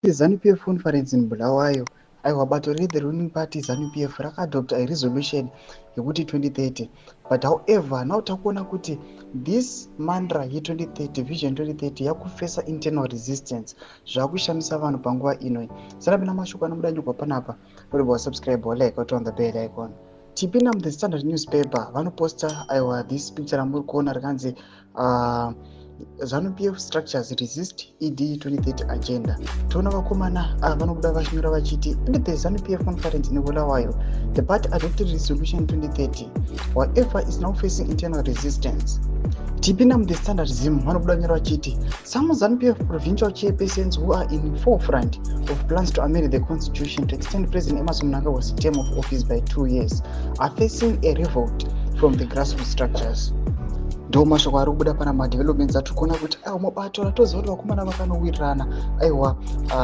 ZANU-PF conference in Bulawayo, aiwa bato the ruling party ZANU-PF rakaadopta a resolution yekuti 2030, but however now takuona kuti this mantra ye2030 vision 2030 yakufesa internal resistance zvakushamisa vanhu panguva ino. Saka mina mashoko anobuda nyugwa panapa uri subscribe like kuti on the bell icon. Tipinda mu the Standard newspaper vanoposta aiwa this picture amuri kuona rikanzi ZANU-PF structures resist ED 2030 agenda. Toona vakomana vanobuda vachinyora vachiti in the ZANU-PF conference in Bulawayo, the party adopted resolution 2030. However, is now facing internal resistance. Tipinda mu the Standard zim vanobuda nyora vachiti some ZANU-PF provincial chairpersons who are in forefront of plans to amend the constitution to extend President Emmerson Mnangagwa's term of office by 2 years are facing a revolt from the grassroots structures. Ndo mashoko ari kubuda pana madevelopments atiri kuona kuti aiwa mabato atoziva kuti vakomana vakanowirirana aiwa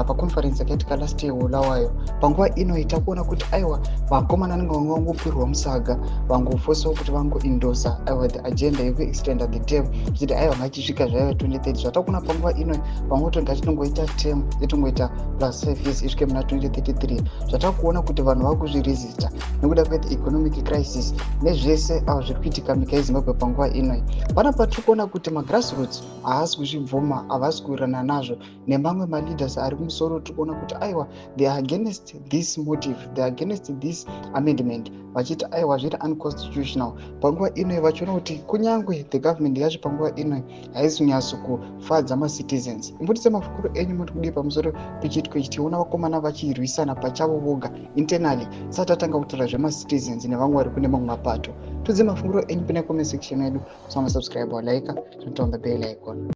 paconference yakaitika last year Bulawayo. Panguva ino takuona kuti aiwa vakomana vanenge vangopirwa musaga vangofosiwa kuti vangoindosa aiwa the agenda yekuextenda the term kuti aiwa ngachisvika zvaiva 2030 zvatakuona panguva ino vangoti ngachitongoita term yatongoita plus 5 years isvike muna 2033 zvatakuona kuti vanhu vakuzviresista nekuda kwete economic crisis nezvese zviri kuitika munyika yeZimbabwe panguva ino. Pana patikuona kuti magrassroots haasi kuzvibvuma, havasi kuwirirana nazvo nemamwe maleaders ari kumusoro. Tikuona kuti aiwa they are against this motive, they are against this amendment vachiti aiwa zviri unconstitutional. Panguva ino vachiona kuti kunyangwe the government yacho panguva ino haisi kunyatso kufadza macitizens. Imbudise mafukuro enyu muri kudii pamusoro pechiitiko ichi tiona vakomana vachirwisana pachavo voga internally sati atanga kutaura zvemacitizens nevamwe vari kune mamwe mapato. Tudze mafunguro enyu pane comment section yedu. Subscribe or like and turn on the bell icon.